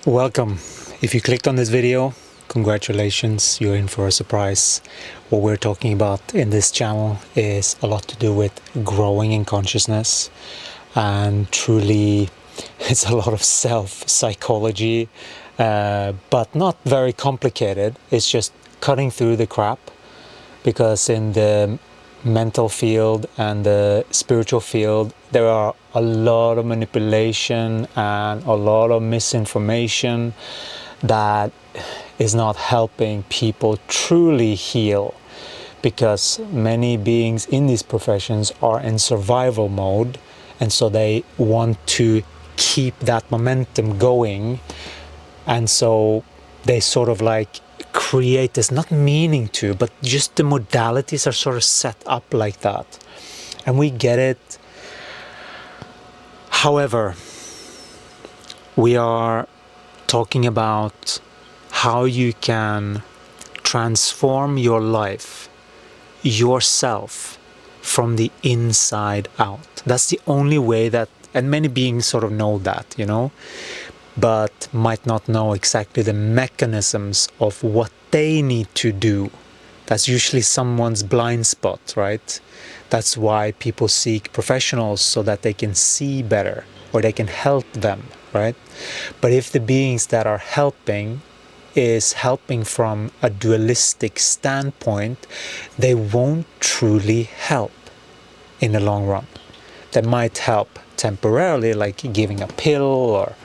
Welcome. If you clicked on this video, congratulations, you're in for a surprise. What we're talking about in this channel is a lot to do with growing in consciousness, and truly it's a lot of self-psychology, but not very complicated. It's just cutting through the crap, because in the mental field and the spiritual field there are a lot of manipulation and a lot of misinformation that is not helping people truly heal, because many beings in these professions are in survival mode, and so they want to keep that momentum going, and so they sort of like create this, not meaning to, but just the modalities are sort of set up like that, and we get it. However, we are talking about how you can transform your life, yourself, from the inside out. That's the only way that, and many beings sort of know that, but might not know exactly the mechanisms of what they need to do. That's usually someone's blind spot, right? That's why people seek professionals, so that they can see better or they can help them, right? But if the beings that are helping is helping from a dualistic standpoint, they won't truly help in the long run. They might help temporarily, like giving a pill or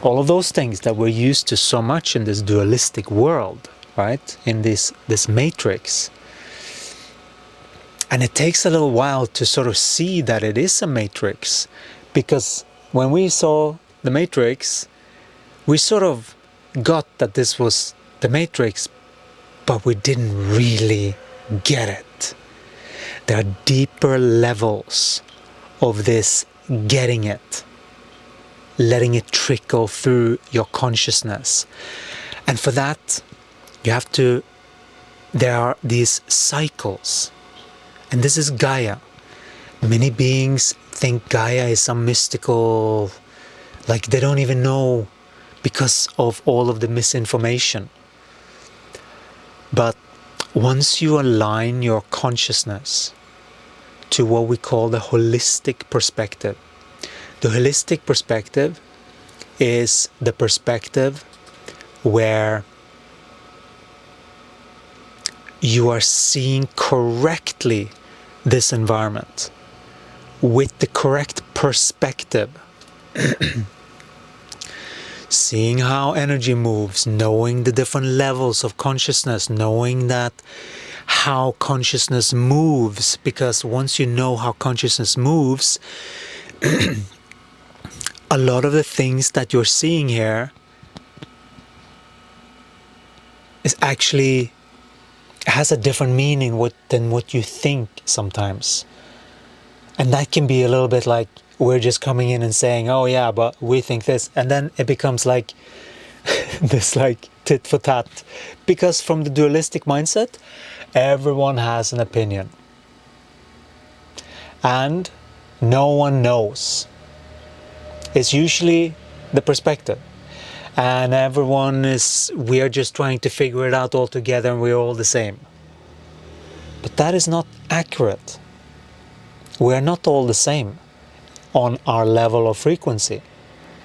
all of those things that we're used to so much in this dualistic world, right? In this matrix. And it takes a little while to sort of see that it is a matrix, because when we saw the matrix, we sort of got that this was the matrix, but we didn't really get it. There are deeper levels of this getting it, letting it trickle through your consciousness. And for that, there are these cycles. And this is Gaia. Many beings think Gaia is some mystical, like they don't even know because of all of the misinformation. But once you align your consciousness to what we call the holistic perspective, the holistic perspective is the perspective where you are seeing correctly this environment with the correct perspective. Seeing how energy moves, knowing the different levels of consciousness, knowing that how consciousness moves, because once you know how consciousness moves, a lot of the things that you're seeing here is actually has a different meaning than what you think sometimes. And that can be a little bit like we're just coming in and saying, oh yeah, but we think this, and then it becomes like this like tit for tat, because from the dualistic mindset everyone has an opinion and no one knows. It's usually the perspective, and we are just trying to figure it out all together, and we're all the same. But that is not accurate. We're not all the same on our level of frequency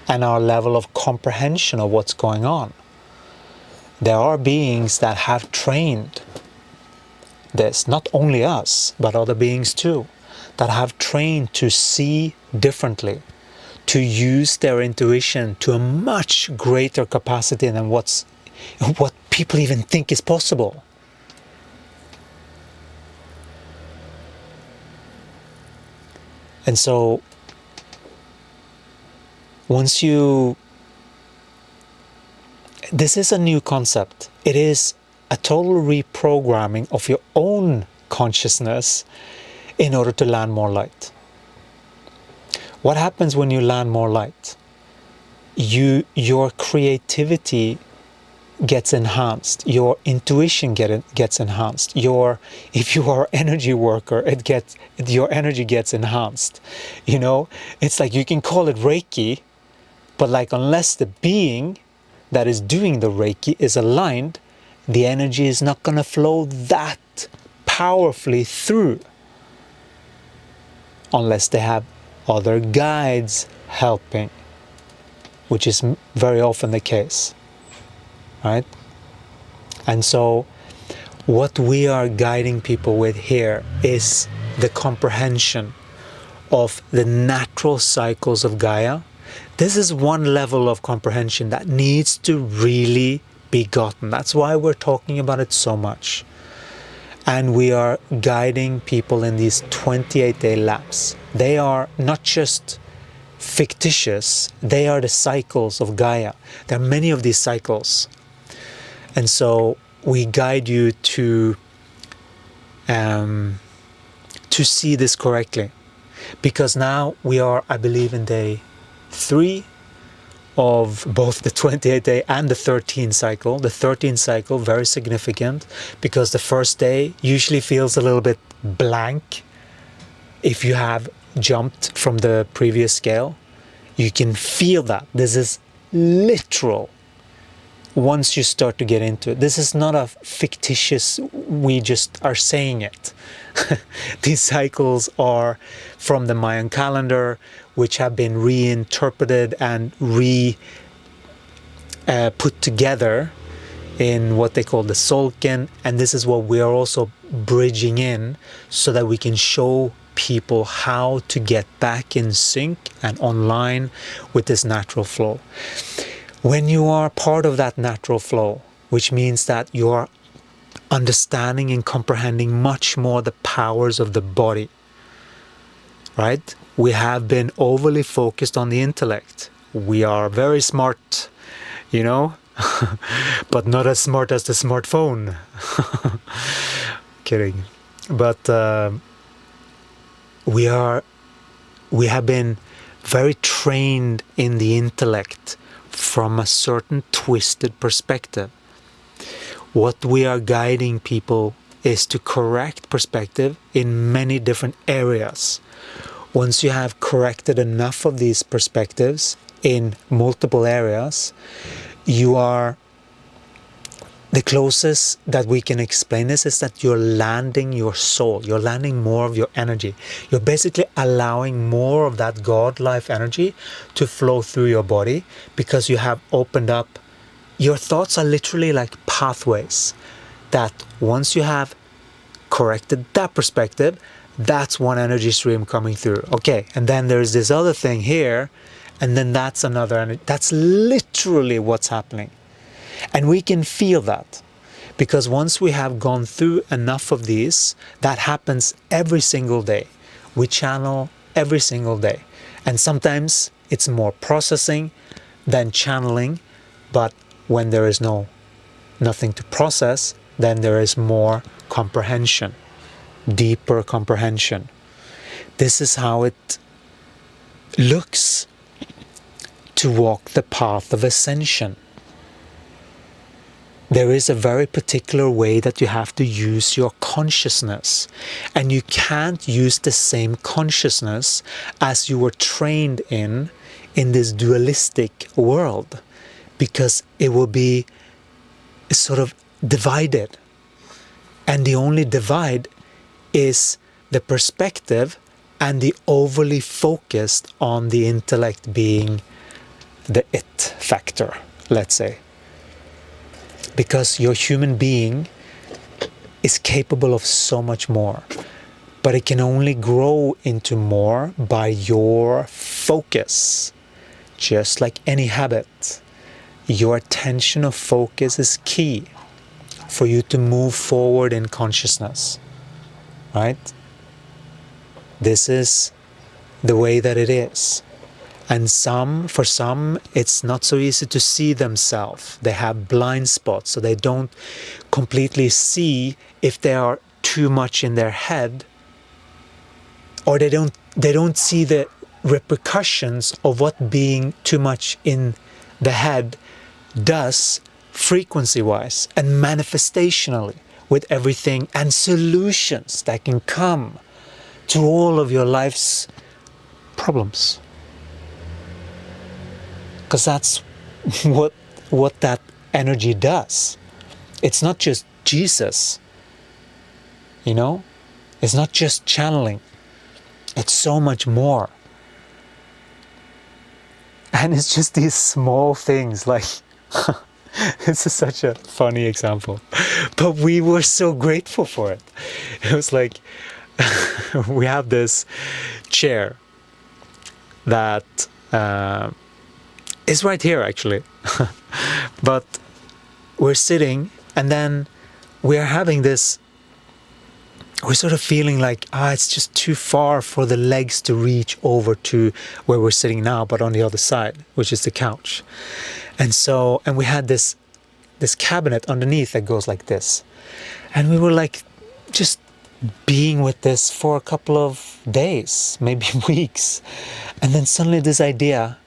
and our level of comprehension of what's going on. There are beings that have trained this, not only us, but other beings too, that have trained to see differently, to use their intuition to a much greater capacity than what people even think is possible. And so this is a new concept. It is a total reprogramming of your own consciousness in order to land more light. What happens when you land more light? Your creativity gets enhanced, your intuition gets enhanced, if you are an energy worker, your energy gets enhanced. It's like you can call it Reiki, But like, unless the being that is doing the Reiki is aligned, the energy is not going to flow that powerfully through, unless they have other guides helping, which is very often the case, right? And so what we are guiding people with here is the comprehension of the natural cycles of Gaia. This is one level of comprehension that needs to really be gotten. That's why we're talking about it so much. And we are guiding people in these 28-day laps. They are not just fictitious, they are the cycles of Gaia. There are many of these cycles. And so we guide you to see this correctly. Because now we are, I believe, in day 3 of both the 28-day and the 13 cycle. The 13 cycle, very significant, because the first day usually feels a little bit blank. If you have jumped from the previous scale, you can feel that. This is literal. Once you start to get into it, this is not a fictitious, we just are saying it. These cycles are from the Mayan calendar, which have been reinterpreted and put together in what they call the Solken, and this is what we are also bridging in so that we can show people how to get back in sync and online with this natural flow. When you are part of that natural flow, which means that you are understanding and comprehending much more the powers of the body, right? We have been overly focused on the intellect. We are very smart, you know, but not as smart as the smartphone. Kidding. But we have been very trained in the intellect from a certain twisted perspective. What we are guiding people is to correct perspective in many different areas. Once you have corrected enough of these perspectives in multiple areas, you are, the closest that we can explain this is that you're landing your soul, you're landing more of your energy. You're basically allowing more of that God life energy to flow through your body because you have opened up. Your thoughts are literally like pathways that once you have corrected that perspective, that's one energy stream coming through. Okay, and then there's this other thing here, and then that's another energy. That's literally what's happening. And we can feel that because once we have gone through enough of these, that happens every single day. We channel every single day. And sometimes it's more processing than channeling, but when there is nothing to process, then there is more comprehension, deeper comprehension. This is how it looks to walk the path of ascension. There is a very particular way that you have to use your consciousness, and you can't use the same consciousness as you were trained in this dualistic world, because it will be sort of divided. And the only divide is the perspective and the overly focused on the intellect being the it factor, let's say. Because your human being is capable of so much more, but it can only grow into more by your focus. Just like any habit, your attention of focus is key for you to move forward in consciousness, right? This is the way that it is. And for some, it's not so easy to see themselves. They have blind spots, so they don't completely see if they are too much in their head, or they don't see the repercussions of what being too much in the head does frequency-wise and manifestationally with everything, and solutions that can come to all of your life's problems. Because that's what that energy does. It's not just Jesus, you know? It's not just channeling. It's so much more. And it's just these small things, like, this is such a funny example. But we were so grateful for it. It was like, we have this chair that is right here, actually. But we're sitting, and then we're having this, we're sort of feeling like, it's just too far for the legs to reach over to where we're sitting now, but on the other side, which is the couch. And so, and we had this cabinet underneath that goes like this. And we were like, just being with this for a couple of days, maybe weeks. And then suddenly this idea,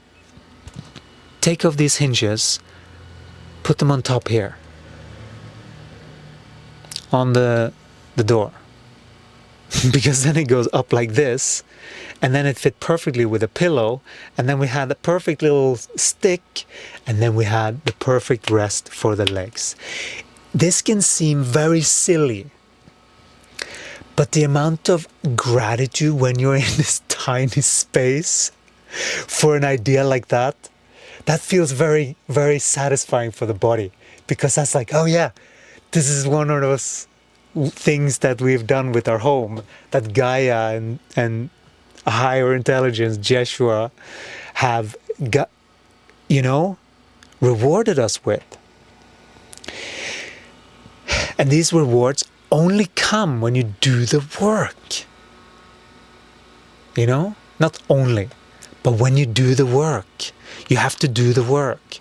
take off these hinges, put them on top here, on the door. Because then it goes up like this, and then it fit perfectly with a pillow, and then we had the perfect little stick, and then we had the perfect rest for the legs. This can seem very silly, but the amount of gratitude when you're in this tiny space for an idea like that feels very, very satisfying for the body, because that's like, oh yeah, this is one of those things that we've done with our home that Gaia and a higher intelligence, Jeshua, have got, rewarded us with. And these rewards only come when you do the work. Not only, but when you do the work. You have to do the work.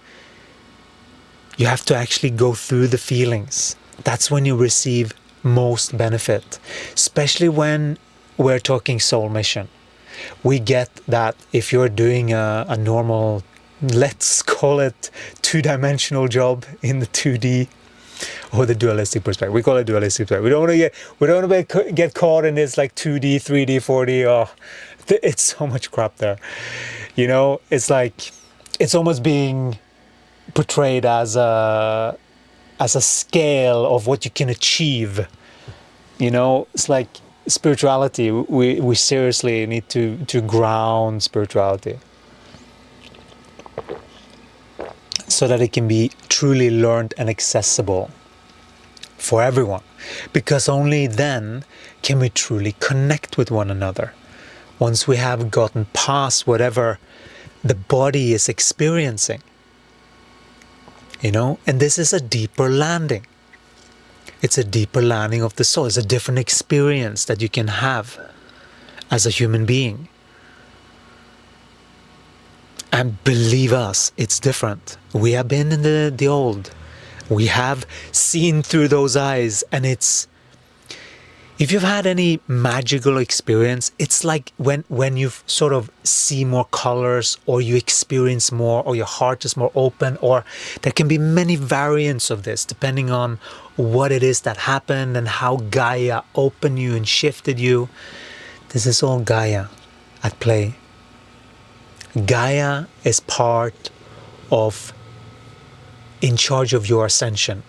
You have to actually go through the feelings. That's when you receive most benefit, especially when we're talking soul mission. We get that if you're doing a normal, let's call it two-dimensional job in the 2D or the dualistic perspective. We call it dualistic perspective. We don't want to get caught in this like 2D, 3D, 4D. Oh, it's so much crap there. It's like, it's almost being portrayed as a scale of what you can achieve. It's like spirituality. We seriously need to ground spirituality so that it can be truly learned and accessible for everyone. Because only then can we truly connect with one another. Once we have gotten past whatever the body is experiencing. And this is a deeper landing. It's a deeper landing of the soul. It's a different experience that you can have as a human being. And believe us, it's different. We have been in the old. We have seen through those eyes, and it's, if you've had any magical experience, it's like when you sort of see more colors, or you experience more, or your heart is more open, or there can be many variants of this depending on what it is that happened and how Gaia opened you and shifted you. This is all Gaia at play. Gaia is part of, in charge of your ascension.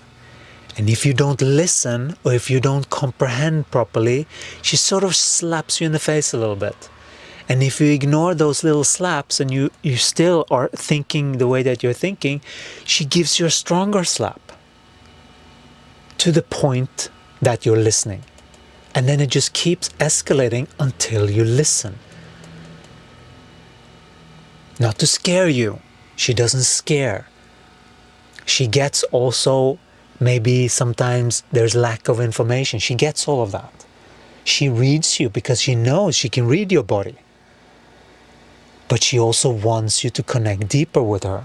And if you don't listen, or if you don't comprehend properly, she sort of slaps you in the face a little bit. And if you ignore those little slaps and you still are thinking the way that you're thinking, she gives you a stronger slap to the point that you're listening. And then it just keeps escalating until you listen. Not to scare you. She doesn't scare. She gets also, maybe sometimes there's lack of information. She gets all of that. She reads you because she knows she can read your body. But she also wants you to connect deeper with her.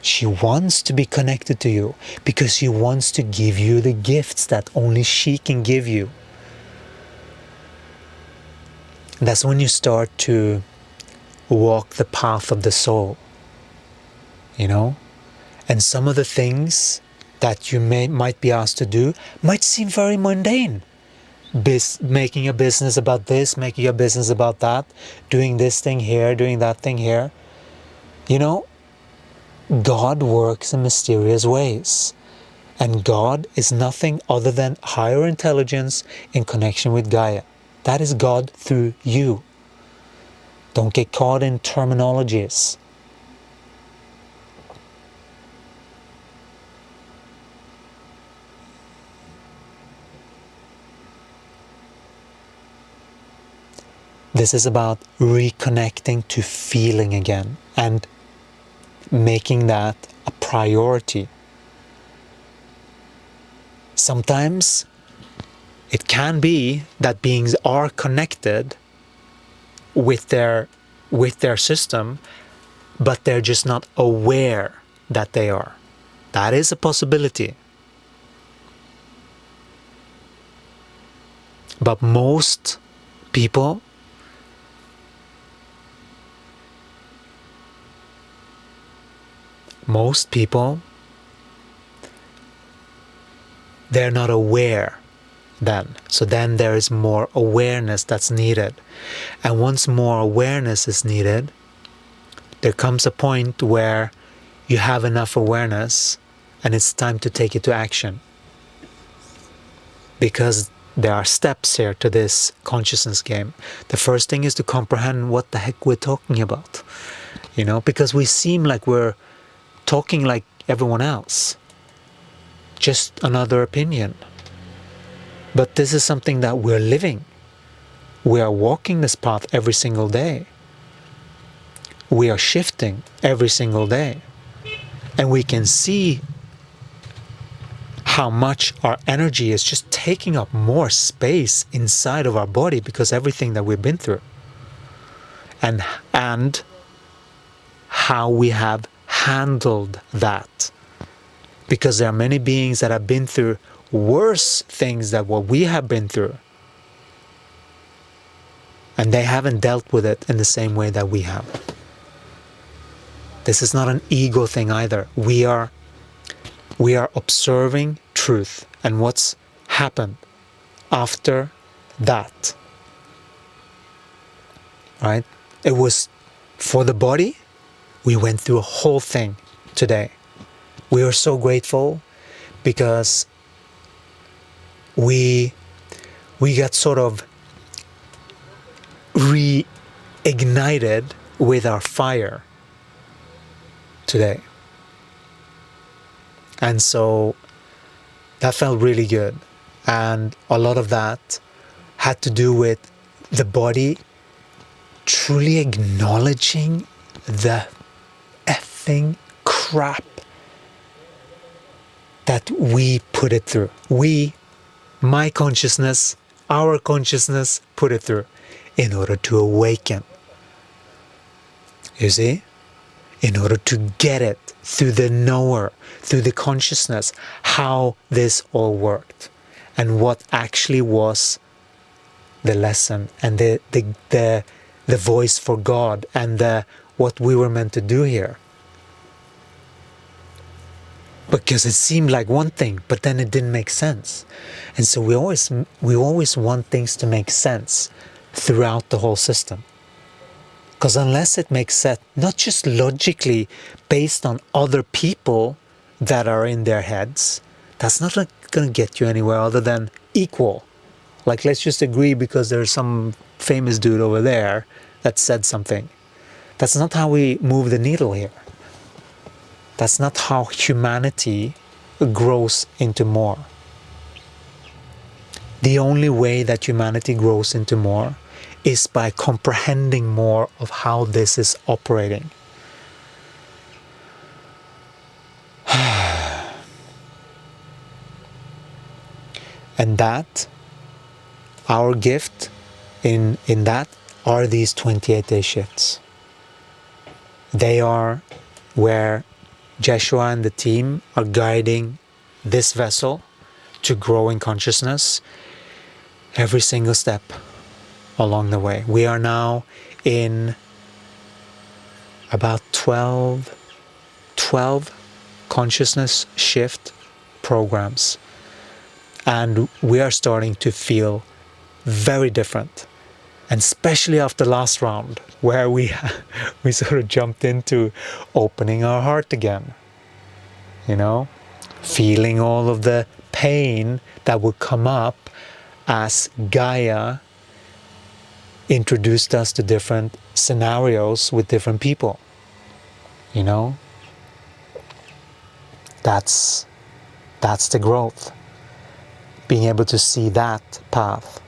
She wants to be connected to you because she wants to give you the gifts that only she can give you. That's when you start to walk the path of the soul. And some of the things that you might be asked to do might seem very mundane. making a business about this, making a business about that, doing this thing here, doing that thing here. You know, God works in mysterious ways. And God is nothing other than higher intelligence in connection with Gaia. That is God through you. Don't get caught in terminologies. This is about reconnecting to feeling again and making that a priority. Sometimes it can be that beings are connected with their system, but they're just not aware that they are. That is a possibility. But most people they're not aware then. So then there is more awareness that's needed. And once more awareness is needed, there comes a point where you have enough awareness and it's time to take it to action. Because there are steps here to this consciousness game. The first thing is to comprehend what the heck we're talking about. You know, because we seem like we're talking like everyone else. Just another opinion. But this is something that we're living. We are walking this path every single day. We are shifting every single day. And we can see how much our energy is just taking up more space inside of our body because everything that we've been through. And how we have handled that. Because there are many beings that have been through worse things than what we have been through. And they haven't dealt with it in the same way that we have. This is not an ego thing either. We are observing truth and what's happened after that. Right? It was for the body, we went through a whole thing today. We are so grateful because we got sort of reignited with our fire today. And so that felt really good. And a lot of that had to do with the body truly acknowledging the effing crap that we put it through. My consciousness, our consciousness put it through in order to awaken. You see? In order to get it through the knower, through the consciousness, how this all worked and what actually was the lesson and the voice for God and what we were meant to do here. Because it seemed like one thing, but then it didn't make sense. And so we always want things to make sense throughout the whole system. Because unless it makes sense, not just logically based on other people that are in their heads, that's not going to get you anywhere other than equal. Like, let's just agree because there's some famous dude over there that said something. That's not how we move the needle here. That's not how humanity grows into more. The only way that humanity grows into more is by comprehending more of how this is operating. And that, our gift in that are these 28-day shifts. They are where Jeshua and the team are guiding this vessel to grow in consciousness every single step along the way. We are now in about 12 consciousness shift programs. And we are starting to feel very different. And especially after last round, where we sort of jumped into opening our heart again, you know, feeling all of the pain that would come up as Gaia introduced us to different scenarios with different people, you know. That's the growth. Being able to see that path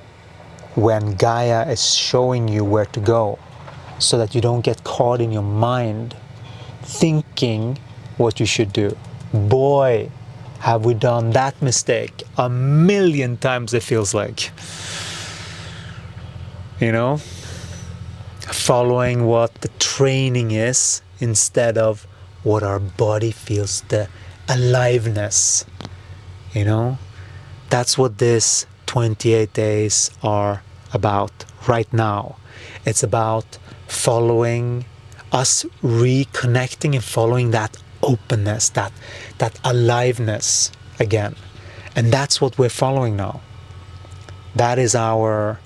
when Gaia is showing you where to go, so that you don't get caught in your mind thinking what you should do. Boy, have we done that mistake a million times, it feels like. You know? Following what the training is instead of what our body feels, the aliveness. You know? That's what this 28 days are about right now. It's about following us, reconnecting and following that openness, that aliveness again. And that's what we're following now. That is our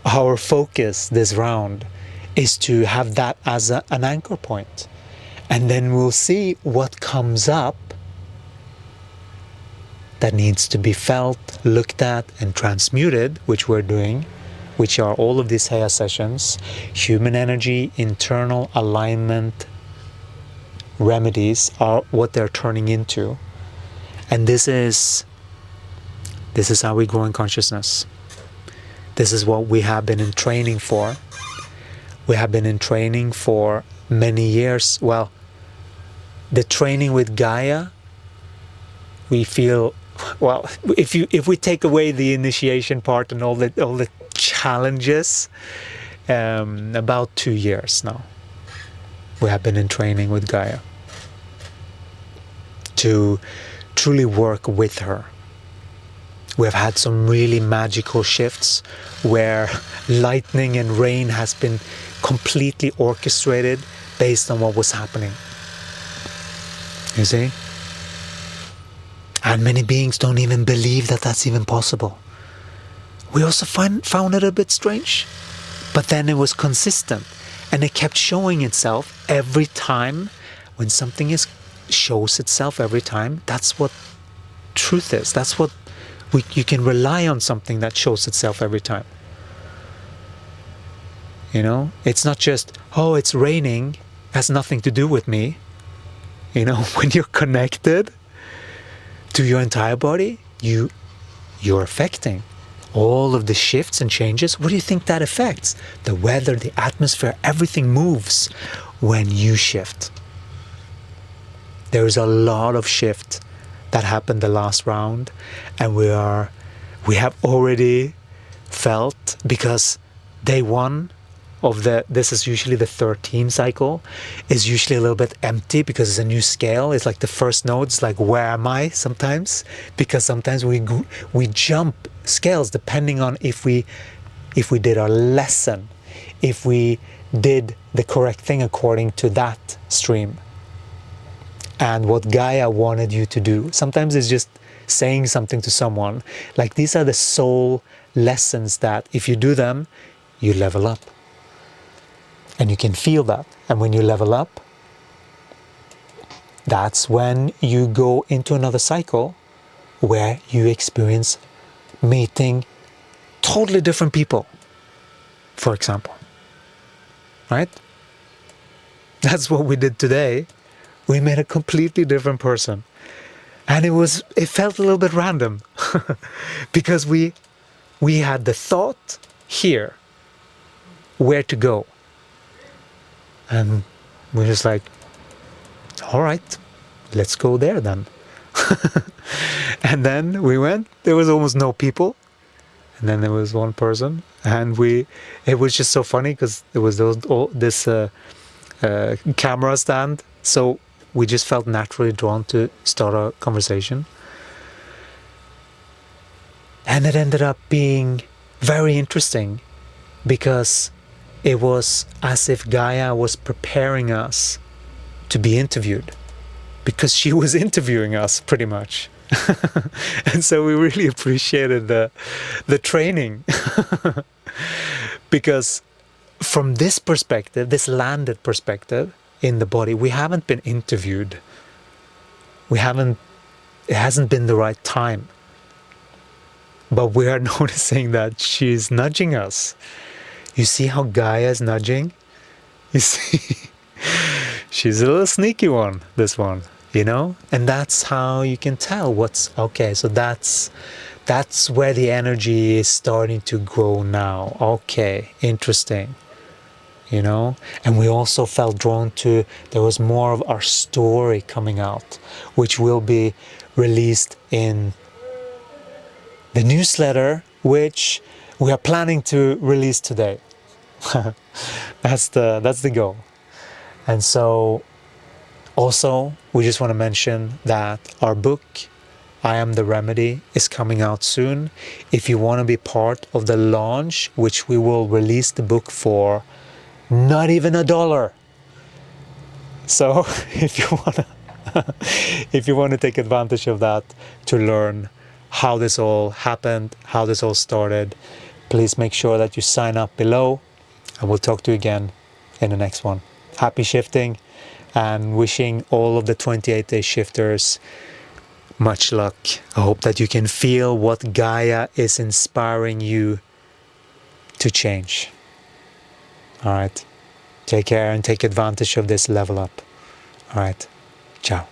our focus this round, is to have that as an anchor point. And then we'll see what comes up that needs to be felt, looked at, and transmuted, which we're doing, which are all of these Gaia sessions, human energy, internal alignment remedies are what they're turning into. And this is how we grow in consciousness. This is what we have been in training for. We have been in training for many years. Well, the training with Gaia, we feel, well, if we take away the initiation part and all the challenges, about 2 years now we have been in training with Gaia to truly work with her. We have had some really magical shifts where lightning and rain has been completely orchestrated based on what was happening. You see? And many beings don't even believe that that's even possible. We also found it a bit strange. But then it was consistent. And it kept showing itself every time. When something shows itself every time, that's what truth is. That's what you can rely on, something that shows itself every time. You know? It's not just, oh, it's raining, has nothing to do with me. You know, when you're connected to your entire body, you're affecting all of the shifts and changes. What do you think that affects? The weather, the atmosphere, everything moves when you shift. There is a lot of shift that happened the last round, and we have already felt, because day one of this is usually the 13 cycle, is usually a little bit empty because it's a new scale. It's like the first node, it's like, where am I sometimes? Because sometimes we jump scales depending on if we did our lesson, if we did the correct thing according to that stream and what Gaia wanted you to do. Sometimes it's just saying something to someone, like, these are the soul lessons that if you do them, you level up. And you can feel that. And when you level up, that's when you go into another cycle where you experience meeting totally different people, for example. Right? That's what we did today. We met a completely different person. And it felt a little bit random because we had the thought here where to go. And we're just like, all right, let's go there then. And then we went, there was almost no people. And then there was one person. And it was just so funny because there was this camera stand. So we just felt naturally drawn to start a conversation. And it ended up being very interesting because it was as if Gaia was preparing us to be interviewed, because she was interviewing us pretty much. And so we really appreciated the training. Because from this perspective, this landed perspective in the body, we haven't been interviewed. It hasn't been the right time. But we are noticing that she's nudging us. You see how Gaia is nudging? You see? She's a little sneaky one, this one, you know? And that's how you can tell what's okay. So that's where the energy is starting to grow now. Okay, interesting. You know? And we also felt drawn to, there was more of our story coming out, which will be released in the newsletter, which we are planning to release today. That's the goal. And so also we just want to mention that our book, I Am the Remedy, is coming out soon. If you want to be part of the launch, which we will release the book for not even $1. So if you want to take advantage of that to learn how this all happened, how this all started, please make sure that you sign up below, and we'll talk to you again in the next one. Happy shifting, and wishing all of the 28-day shifters much luck. I hope that you can feel what Gaia is inspiring you to change. All right, take care and take advantage of this level up. All right, ciao.